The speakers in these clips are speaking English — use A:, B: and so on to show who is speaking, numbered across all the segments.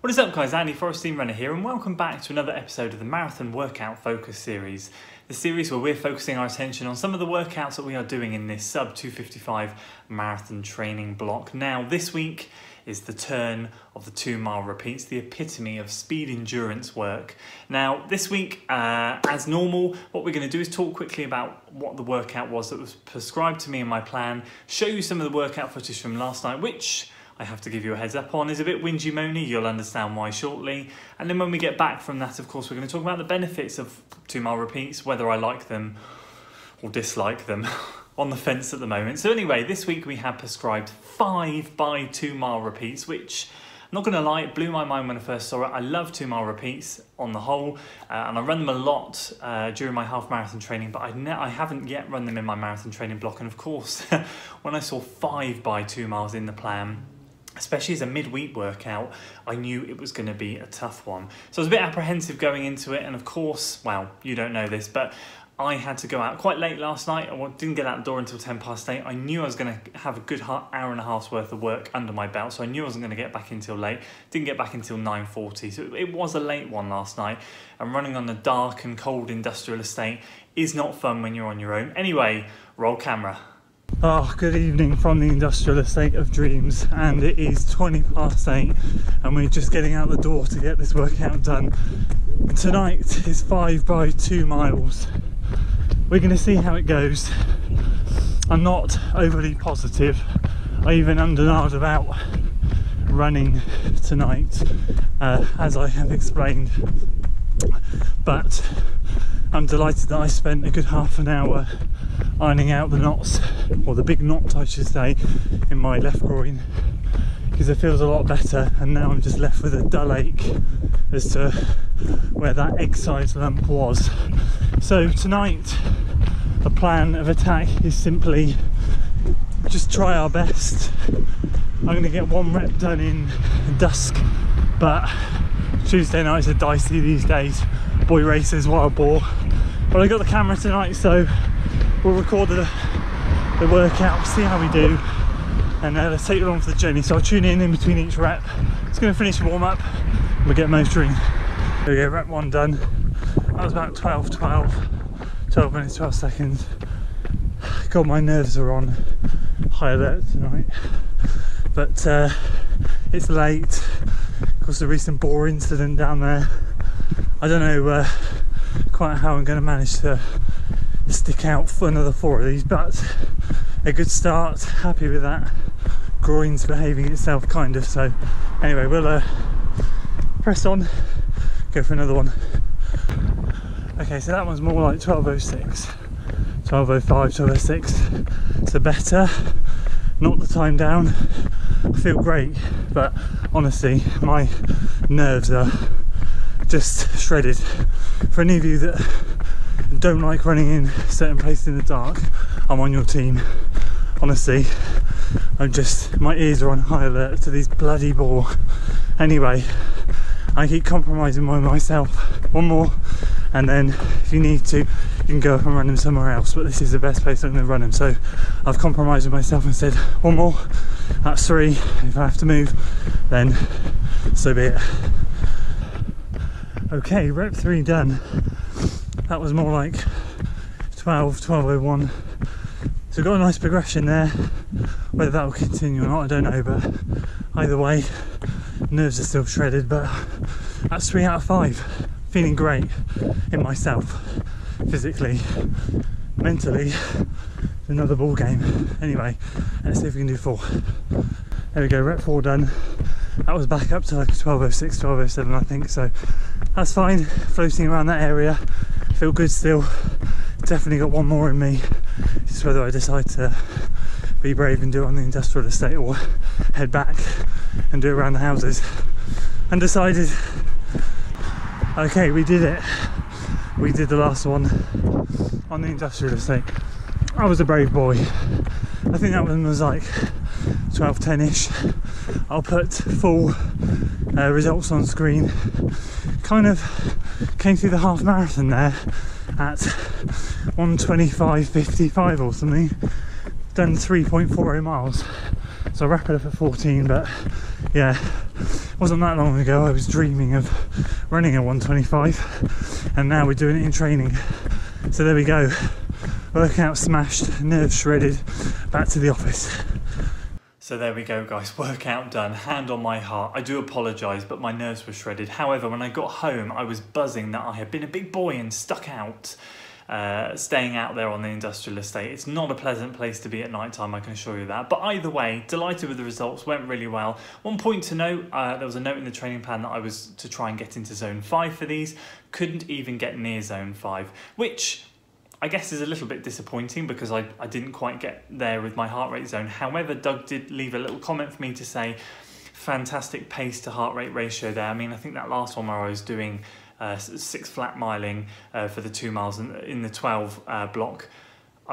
A: What is up guys, Andy Forrestine Runner here and welcome back to another episode of the Marathon Workout Focus series. The series where we're focusing our attention on some of the workouts that we are doing in this sub 255 marathon training block. Now this week is the turn of the 2 mile repeats, the epitome of speed endurance work. Now this week, as normal, what we're going to do is talk quickly about what the workout was that was prescribed to me in my plan, show you some of the workout footage from last night, which I have to give you a heads up on is a bit whingy moany, you'll understand why shortly. And then when we get back from that, of course, we're going to talk about the benefits of 2 mile repeats, whether I like them or dislike them. On the fence at the moment. So anyway, this week we have prescribed 5 by 2 mile repeats, which I'm not going to lie, it blew my mind when I first saw it. I love 2 mile repeats on the whole, and I run them a lot during my half marathon training, but I haven't yet run them in my marathon training block. And of course, when I saw 5 by 2 miles in the plan, especially as a midweek workout, I knew it was going to be a tough one. So I was a bit apprehensive going into it, and of course, well, you don't know this, but I had to go out quite late last night. I didn't get out the door until 8:10. I knew I was going to have a good hour and a half's worth of work under my belt, so I knew I wasn't going to get back until late. Didn't get back until 9:40, so it was a late one last night. And running on a dark and cold industrial estate is not fun when you're on your own. Anyway, roll camera. Oh, good evening from the industrial estate of dreams, and it is 8:20 and we're just getting out the door to get this workout done. Tonight is 5 by 2 miles. We're going to see how it goes. I'm not overly positive. I even undernard about running tonight, as I have explained, but I'm delighted that I spent a good half an hour ironing out the knots, or the big knot I should say, in my left groin, because it feels a lot better, and now I'm just left with a dull ache as to where that egg-sized lump was. So tonight the plan of attack is simply just try our best. I'm going to get 1 rep done in dusk, but Tuesday nights are dicey these days. Boy races, wild boar. But I got the camera tonight, so we'll record the workout, see how we do, and let's take it along for the journey. So I'll tune in between each rep. It's going to finish warm up, we'll get motoring. There we go, rep 1 done. That was about 12 minutes, 12 seconds. God, my nerves are on high alert tonight. But it's late. Of course, the recent boar incident down there. I don't know quite how I'm going to manage to stick out for another 4 of these, but a good start. Happy with that. Groin's behaving itself kind of. So anyway, we'll press on, go for another one. Okay, so that one's more like 12:06, 12:05, 12:06. So better, not the time down. I feel great, but honestly, my nerves are just shredded. For any of you that don't like running in certain places in the dark, I'm on your team. Honestly, my ears are on high alert to these bloody boar. Anyway, I keep compromising myself. 1 more, and then if you need to, you can go up and run them somewhere else, but this is the best place I'm going to run them. So I've compromised with myself and said 1 more, that's 3. If I have to move, then so be it. Okay, rep 3 done. That was more like 12:01. So got a nice progression there. Whether that will continue or not, I don't know, but either way, nerves are still shredded, but that's 3 out of 5. Feeling great in myself, physically. Mentally, it's another ball game. Anyway, let's see if we can do 4. There we go, rep 4 done. That was back up to like 12:06, 12:07 I think, so that's fine. Floating around that area, feel good still. Definitely got 1 more in me. It's just whether I decide to be brave and do it on the industrial estate or head back and do it around the houses. Undecided. Okay, we did it. We did the last one on the industrial estate. I was a brave boy. I think that one was like 12:10ish. I'll put full results on screen. Kind of came through the half marathon there at 1:25:55 or something. Done 3.40 miles. So I'll wrap it up at 14, but yeah,
B: Wasn't that long ago I was dreaming of running a 125, and now we're doing it in training. So there we go. Workout smashed, nerves shredded, back to the office.
A: So there we go, guys, workout done, hand on my heart. I do apologise, but my nerves were shredded. However, when I got home, I was buzzing that I had been a big boy and stuck out, staying out there on the industrial estate. It's not a pleasant place to be at night time, I can assure you that. But either way, delighted with the results, went really well. One point to note, there was a note in the training plan that I was to try and get into zone 5 for these. Couldn't even get near zone 5, which I guess is a little bit disappointing because I didn't quite get there with my heart rate zone. However, Doug did leave a little comment for me to say, fantastic pace to heart rate ratio there. I mean, I think that last one where I was doing 6 flat miling for the 2 miles in the 12 block,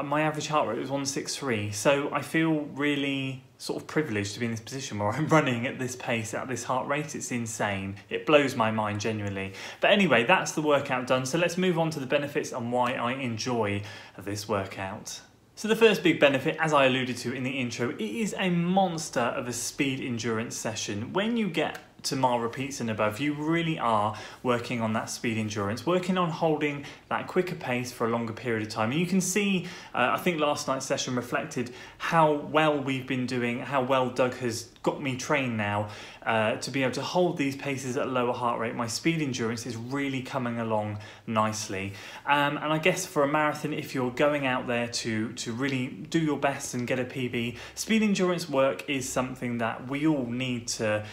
A: my average heart rate was 163. So I feel really sort of privileged to be in this position where I'm running at this pace, at this heart rate. It's insane. It blows my mind genuinely. But anyway, that's the workout done. So let's move on to the benefits and why I enjoy this workout. So the first big benefit, as I alluded to in the intro, it is a monster of a speed endurance session. When you get to mile repeats and above, you really are working on that speed endurance, working on holding that quicker pace for a longer period of time. And you can see, I think last night's session reflected how well we've been doing, how well Doug has got me trained now to be able to hold these paces at a lower heart rate. My speed endurance is really coming along nicely. And I guess for a marathon, if you're going out there to really do your best and get a PB, speed endurance work is something that we all need to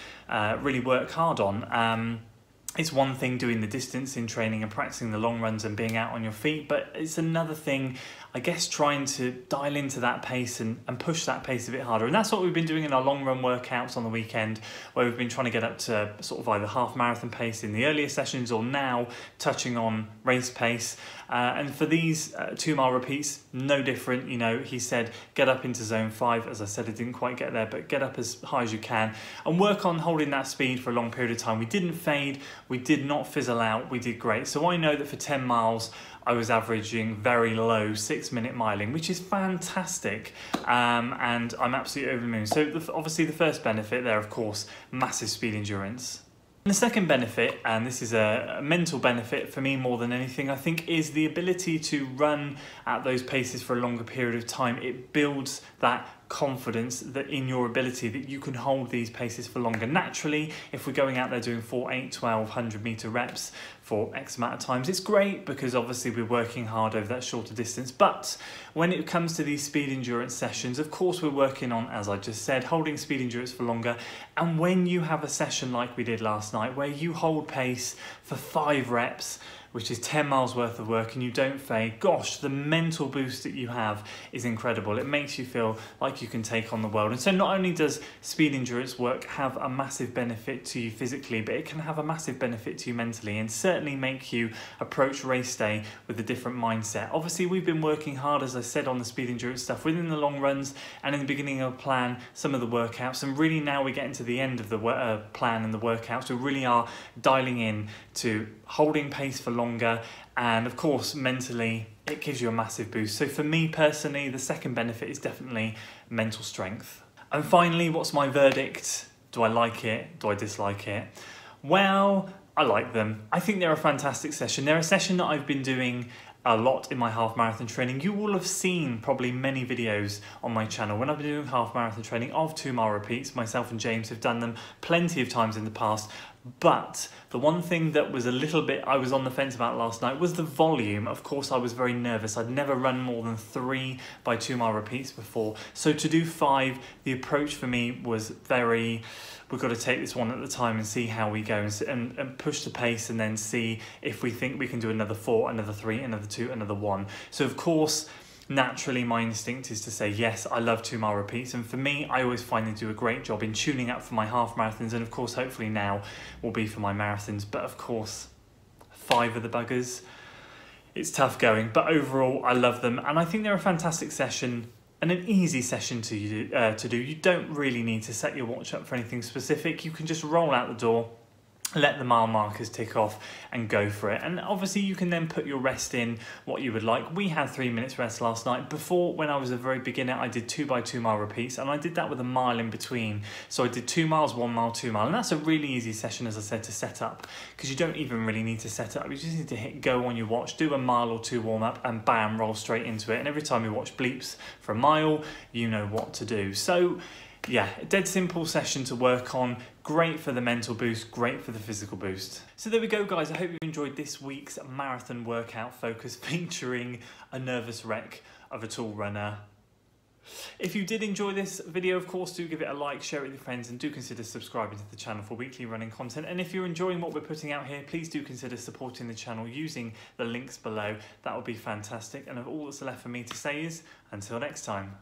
A: really work hard on. It's one thing doing the distance in training and practicing the long runs and being out on your feet, but it's another thing, I guess, trying to dial into that pace and push that pace a bit harder. And that's what we've been doing in our long run workouts on the weekend, where we've been trying to get up to sort of either half marathon pace in the earlier sessions or now touching on race pace. And for these 2 mile repeats, no different. You know, he said get up into zone 5. As I said, I didn't quite get there, but get up as high as you can and work on holding that speed for a long period of time. We didn't fade, we did not fizzle out, we did great. So I know that for 10 miles, I was averaging very low 6-minute miling, which is fantastic, and I'm absolutely over the moon. So obviously the first benefit there, of course, massive speed endurance. And the second benefit, and this is a mental benefit for me more than anything, I think, is the ability to run at those paces for a longer period of time. It builds that confidence that in your ability that you can hold these paces for longer. Naturally, if we're going out there doing 4, 8, 12, 100 meter reps for X amount of times, it's great because obviously we're working hard over that shorter distance. But when it comes to these speed endurance sessions, of course, we're working on, as I just said, holding speed endurance for longer. And when you have a session like we did last night, where you hold pace for 5 reps, which is 10 miles worth of work, and you don't fade, gosh, the mental boost that you have is incredible. It makes you feel like you can take on the world. And so not only does speed endurance work have a massive benefit to you physically, but it can have a massive benefit to you mentally and certainly make you approach race day with a different mindset. Obviously, we've been working hard, as I said, on the speed endurance stuff within the long runs and in the beginning of the plan, some of the workouts. And really now we're getting to the end of the plan and the workouts. We really are dialing in to holding pace for longer, and of course mentally it gives you a massive boost. So for me personally, the second benefit is definitely mental strength. And finally, what's my verdict? Do I like it? Do I dislike it? Well, I like them. I think they're a fantastic session. They're a session that I've been doing a lot in my half marathon training. You will have seen probably many videos on my channel when I've been doing half marathon training of 2 mile repeats. Myself and James have done them plenty of times in the past. But the one thing that was a little bit I was on the fence about last night was the volume. Of course, I was very nervous. I'd never run more than 3 by 2 mile repeats before. So to do 5, the approach for me was very, we've got to take this one at a time and see how we go and push the pace, and then see if we think we can do another 4, another 3, another 2, another 1. So of course, naturally my instinct is to say yes, I love 2 mile repeats, and for me I always find they do a great job in tuning up for my half marathons, and of course hopefully now will be for my marathons. But of course 5 of the buggers, it's tough going, but overall I love them, and I think they're a fantastic session and an easy session to do. You don't really need to set your watch up for anything specific. You can just roll out the door let the mile markers tick off and go for it. And obviously you can then put your rest in what you would like. We had 3 minutes rest last night. Before, when I was a very beginner, I did 2x2 mile repeats, and I did that with a mile in between. So I did 2 miles, 1 mile, 2 mile, and that's a really easy session, as I said, to set up, because you don't even really need to set up. You just need to hit go on your watch, do a mile or 2 warm up, and bam, roll straight into it. And every time you watch bleeps for a mile, you know what to do. So yeah, a dead simple session to work on. Great for the mental boost, great for the physical boost. So there we go, guys. I hope you enjoyed this week's marathon workout focus featuring a nervous wreck of a tall runner. If you did enjoy this video, of course, do give it a like, share it with your friends, and do consider subscribing to the channel for weekly running content. And if you're enjoying what we're putting out here, please do consider supporting the channel using the links below. That would be fantastic. And all that's left for me to say is, until next time.